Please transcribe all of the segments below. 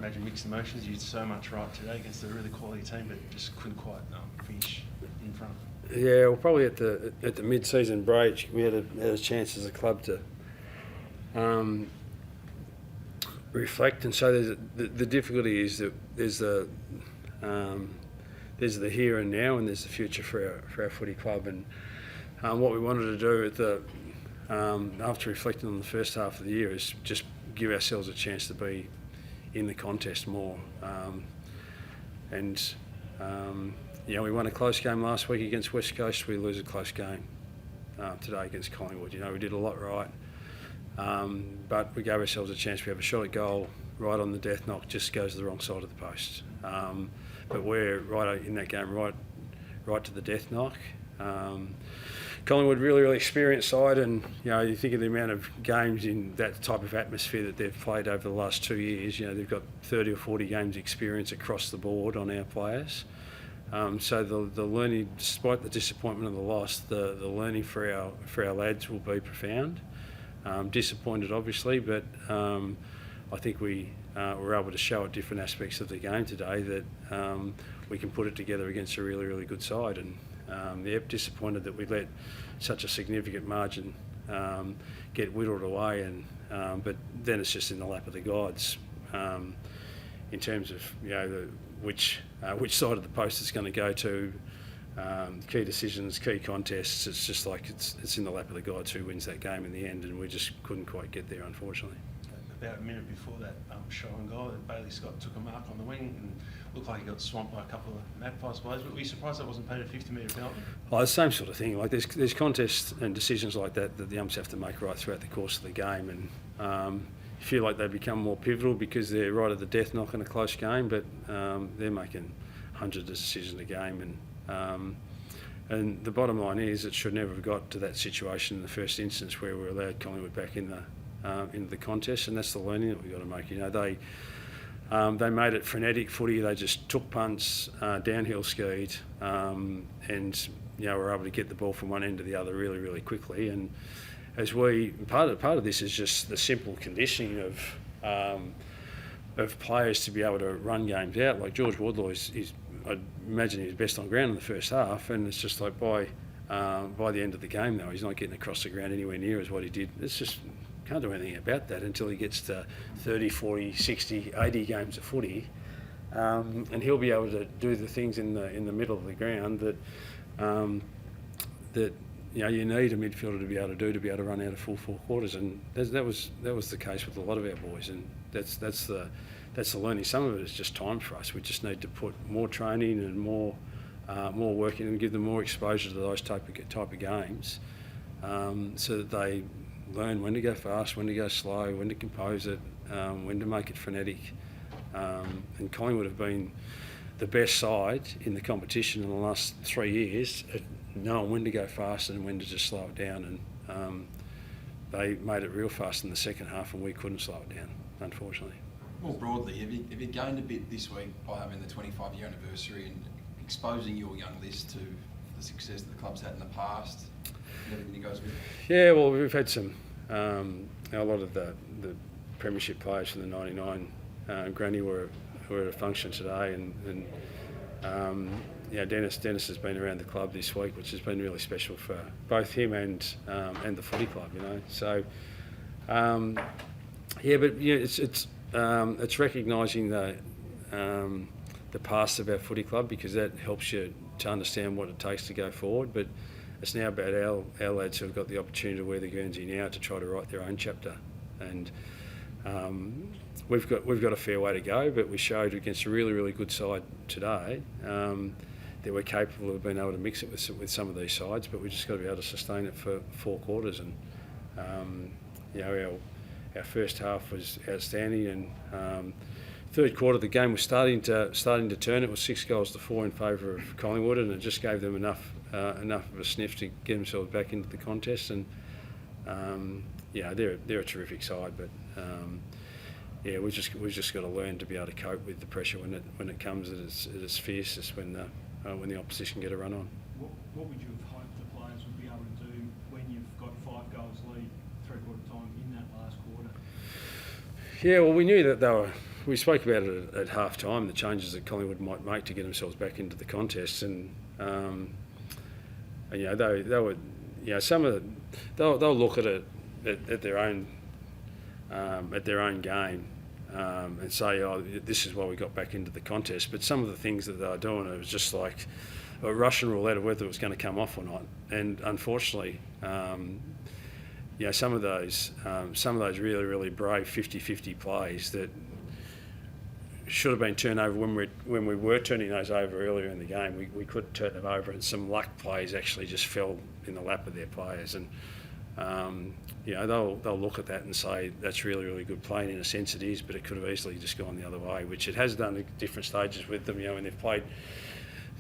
imagine mixed emotions. You did so much right today against a really quality team, but just couldn't quite finish in front. Yeah, well, probably at the mid-season break, we had a chance as a club to reflect, and so the difficulty is that there's the here and now, and there's the future for our footy club. And what we wanted to do at after reflecting on the first half of the year is just give ourselves a chance to be in the contest more. We won a close game last week against West Coast. We lose a close game today against Collingwood. We did a lot right, but we gave ourselves a chance. We have a shot at goal right on the death knock, just goes to the wrong side of the post. But we're right in that game, right to the death knock. Collingwood, really experienced side, and you think of the amount of games in that type of atmosphere that they've played over the last 2 years. They've got 30 or 40 games experience across the board on our players. So the learning, despite the disappointment of the loss, the learning for our lads will be profound. Disappointed, obviously, but I think we were able to show at different aspects of the game today that we can put it together against a really good side. And disappointed that we let such a significant margin get whittled away, but then it's just in the lap of the gods in terms of which side of the post it's going to go to, key decisions, key contests. It's just like it's in the lap of the gods who wins that game in the end, and we just couldn't quite get there, unfortunately. About a minute before that shot on goal, Bailey Scott took a mark on the wing and looked like he got swamped by a couple of Magpies players. But were you surprised that wasn't paid a 50-metre penalty? Oh, the same sort of thing. Like there's contests and decisions like that the umps have to make right throughout the course of the game, and you feel like they become more pivotal because they're right at the death knock in a close game, but they're making hundreds of decisions a game, and the bottom line is it should never have got to that situation in the first instance where we allowed Collingwood back into the contest, and that's the learning that we've got to make. They made it frenetic footy. They just took punts, downhill skied, and were able to get the ball from one end to the other really quickly. And as part of this is just the simple conditioning of players to be able to run games out. Like George Wardlaw I'd imagine he's best on ground in the first half, and it's just like by the end of the game though, he's not getting across the ground anywhere near as what he did. It's just can't do anything about that until he gets to 30, 40, 60, 80 games of footy, and he'll be able to do the things in the middle of the ground that you need a midfielder to be able to run out of full 4 quarters, and that was the case with a lot of our boys, and that's the learning. Some of it is just time for us. We just need to put more training and more work in and give them more exposure to those type of games, so that they learn when to go fast, when to go slow, when to compose it, when to make it frenetic. And Collingwood have been the best side in the competition in the last 3 years at knowing when to go fast and when to just slow it down. And they made it real fast in the second half, and we couldn't slow it down, unfortunately. More broadly, have you gained a bit this week by having the 25-year anniversary and exposing your young list to the success that the club's had in the past and everything that goes with it? Yeah, well, we've had some, a lot of the premiership players from the 99 granny were at a function today, and Dennis has been around the club this week, which has been really special for both him and the footy club, So, it's recognising the past of our footy club, because that helps you to understand what it takes to go forward. But it's now about our lads who have got the opportunity to wear the Guernsey now to try to write their own chapter. And we've got a fair way to go, but we showed against a really good side today that we're capable of being able to mix it with some of these sides, but we've just got to be able to sustain it for 4 quarters. And our first half was outstanding, and third quarter the game was starting to turn. It was 6-4 in favour of Collingwood, and it just gave them enough of a sniff to get themselves back into the contest. And they're a terrific side, but we've just got to learn to be able to cope with the pressure when it comes at its fiercest, when the opposition get a run on. What would you have hoped the players would be able to do when you've got 5 goals lead 3/4 time in that last quarter? Yeah, well, we knew that they were we spoke about it at half time, the changes that Collingwood might make to get themselves back into the contest, and you know they were, you know, they'll look at it at their own game and say, oh, this is why we got back into the contest. But some of the things that they were doing, it was just like a Russian roulette of whether it was going to come off or not. And unfortunately, you know, some of those really, really brave 50-50 plays that should have been turned over when we were turning those over earlier in the game, we could turn them over, and some luck plays actually just fell in the lap of their players. And you know, they'll look at that and say that's really, really good play, and in a sense it is, but it could have easily just gone the other way, which it has done at different stages with them. You know, when they've played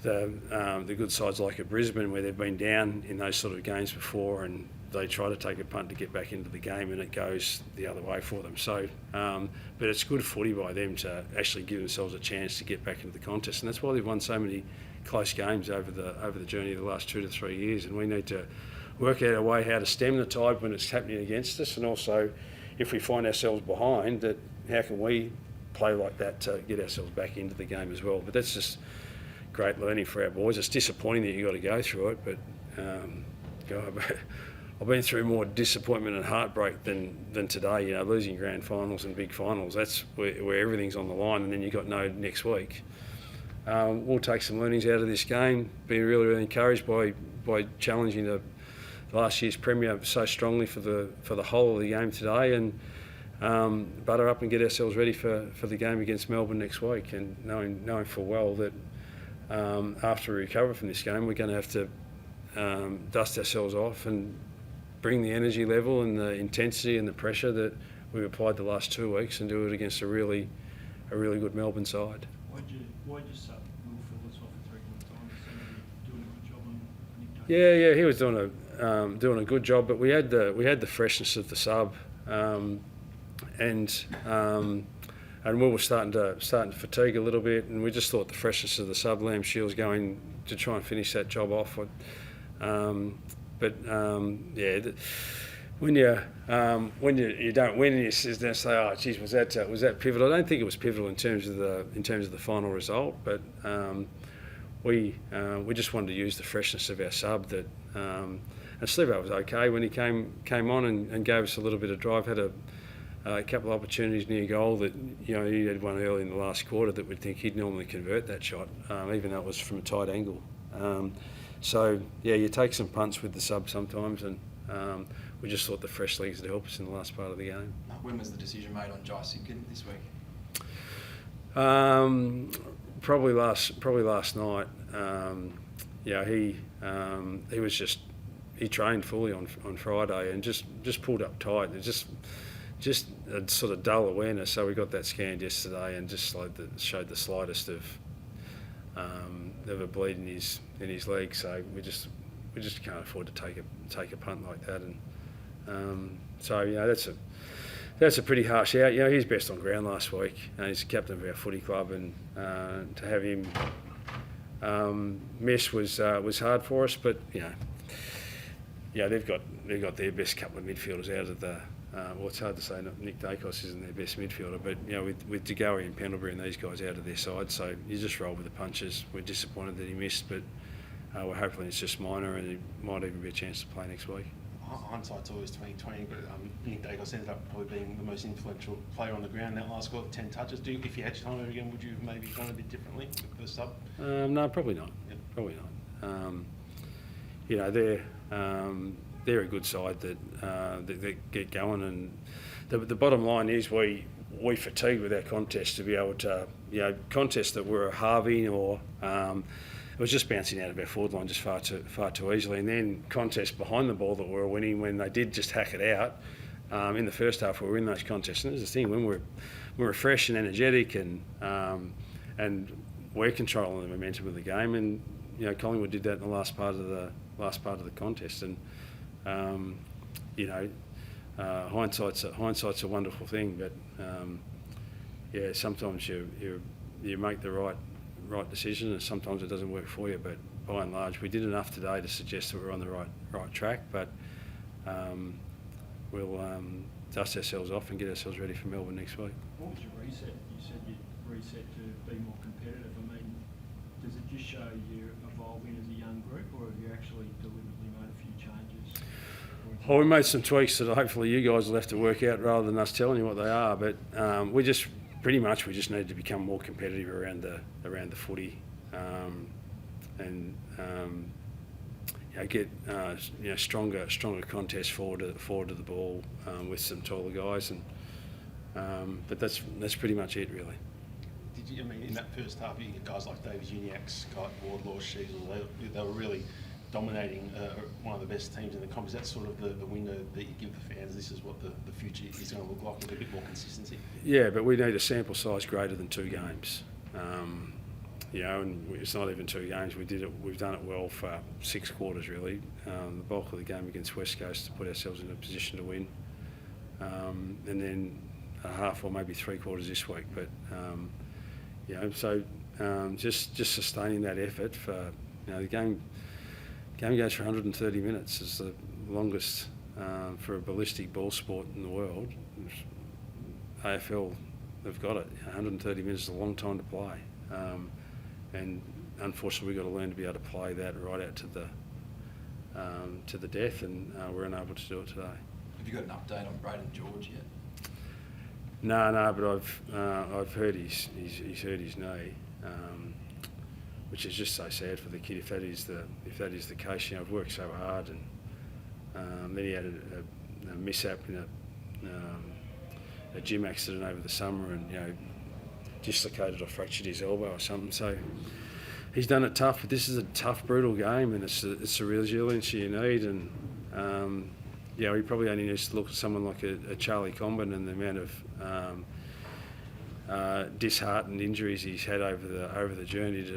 the good sides like at Brisbane, where they've been down in those sort of games before, and they try to take a punt to get back into the game, and it goes the other way for them. So, but it's good footy by them to actually give themselves a chance to get back into the contest, and that's why they've won so many close games over the journey of the last 2 to 3 years. And we need to work out a way how to stem the tide when it's happening against us, and also if we find ourselves behind, that how can we play like that to get ourselves back into the game as well. But that's just great learning for our boys. It's disappointing that you've got to go through it, but I've been through more disappointment and heartbreak than today. You know, losing grand finals and big finals, that's where everything's on the line, and then you've got no next week. We'll take some learnings out of this game, be really, really encouraged by challenging the last year's premier so strongly for the whole of the game today, and butter up and get ourselves ready for the game against Melbourne next week, and knowing full well that after we recover from this game, we're going to have to dust ourselves off and bring the energy level and the intensity and the pressure that we've applied the last 2 weeks, and do it against a really good Melbourne side. Why'd you sub Will Phillips off for 3 quarter time? He seemed to be doing a good job on Nick Day? Yeah, he was doing a good job, but we had the freshness of the sub, and Will was starting to fatigue a little bit, and we just thought the freshness of the sub, Liam Shields going to try and finish that job off. When you don't win, and you sit there and say, "Oh, geez, was that pivotal?" I don't think it was pivotal in terms of the final result, but we just wanted to use the freshness of our sub. That and Slivo was okay when he came on and gave us a little bit of drive. Had a couple of opportunities near goal that, you know, he had one early in the last quarter that we'd think he'd normally convert that shot, even though it was from a tight angle. So yeah, you take some punts with the sub sometimes, and we just thought the fresh legs would help us in the last part of the game. When was the decision made on Jai Simpkin this week? Probably last night. Yeah, he was he trained fully on Friday and just pulled up tight. It just a sort of dull awareness. So we got that scanned yesterday and just showed the slightest of a bleed in his leg. So we just can't afford to take a punt like that. And so, you know, that's a pretty harsh out. You know, he's best on ground last week. He's the captain of our footy club, and to have him miss was hard for us. But you know, yeah, they've got their best couple of midfielders out of the. Well, it's hard to say Nick Dacos isn't their best midfielder, but you know, with DeGoey and Pendlebury and these guys out of their side, so you just roll with the punches. We're disappointed that he missed, but we're hoping it's just minor, and it might even be a chance to play next week. Hindsight's always 20/20, but Nick Dacos ended up probably being the most influential player on the ground that last got 10 touches. If you had your time over again, would you have maybe done a bit differently with the sub? No, probably not. Yep. Probably not. You know, they're a good side that get going, and the bottom line is we fatigue with our contest to be able to, you know, contests that were halving or it was just bouncing out of our forward line just far too easily, and then contests behind the ball that we were winning when they did just hack it out. In the first half, we were in those contests, and there's the thing when we're fresh and energetic and we're controlling the momentum of the game, and you know, Collingwood did that in the last part of the contest, and you know, hindsight's a wonderful thing, but yeah, sometimes you make the right decision, and sometimes it doesn't work for you. But by and large, we did enough today to suggest that we're on the right track. But we'll dust ourselves off and get ourselves ready for Melbourne next week. What was your reset? You said you'd reset to be more competitive. I mean, does it just show you're evolving as a young group, or have you actually deliberately made a few changes? Well, we made some tweaks that hopefully you guys will have to work out rather than us telling you what they are. But we just need to become more competitive around the footy, and get stronger contests forward to the ball with some taller guys, and but that's pretty much it really. Did you, I mean, in that first half, you get guys like Davis Uniacke, Scott, Wardlaw, Sheasel, they were really dominating one of the best teams in the comp. Is that sort of the window that you give the fans? This is what the future is going to look like with a bit more consistency? Yeah, but we need a sample size greater than 2 games. And it's not even 2 games. We've done it well for 6 quarters really. The bulk of the game against West Coast to put ourselves in a position to win, and then a half or maybe 3 quarters this week. But just sustaining that effort for the game goes for 130 minutes. It's the longest for a ballistic ball sport in the world. AFL, they've got it. 130 minutes is a long time to play. And unfortunately, we've got to learn to be able to play that right out to the death, and we're unable to do it today. Have you got an update on Braden George yet? No, but I've heard he's hurt his knee, which is just so sad for the kid. If that is the case, I've worked so hard, and then he had a mishap in a gym accident over the summer, and dislocated or fractured his elbow or something. So he's done it tough, but this is a tough, brutal game, and it's the resilience you need. And he probably only needs to look at someone like a Charlie Comben and the amount of disheartened injuries he's had over the journey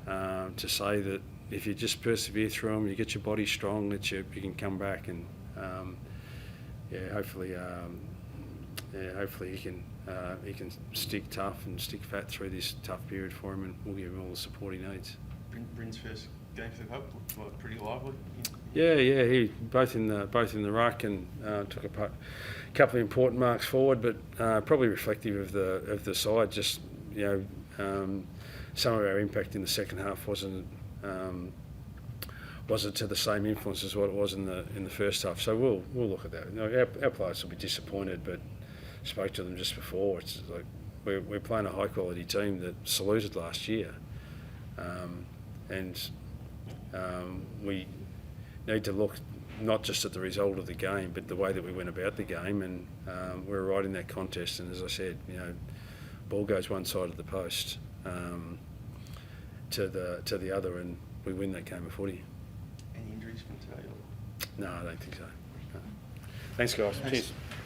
to say that if you just persevere through them, you get your body strong, that you can come back, and hopefully he can stick tough and stick fat through this tough period for him, and we'll give him all the support he needs. Bryn's first game for the club looked like pretty lively. Yeah, he both in the ruck, and took a couple of important marks forward, but probably reflective of the side. Just some of our impact in the second half wasn't to the same influence as what it was in the first half. So we'll look at that. Our players will be disappointed, but spoke to them just before. It's like we're playing a high quality team that saluted last year, and we need to look not just at the result of the game, but the way that we went about the game, and we're right in that contest. And as I said, ball goes one side of the post to the other, and we win that game of footy. Any injuries from today? No, I don't think so. No. Thanks, guys. Cheers.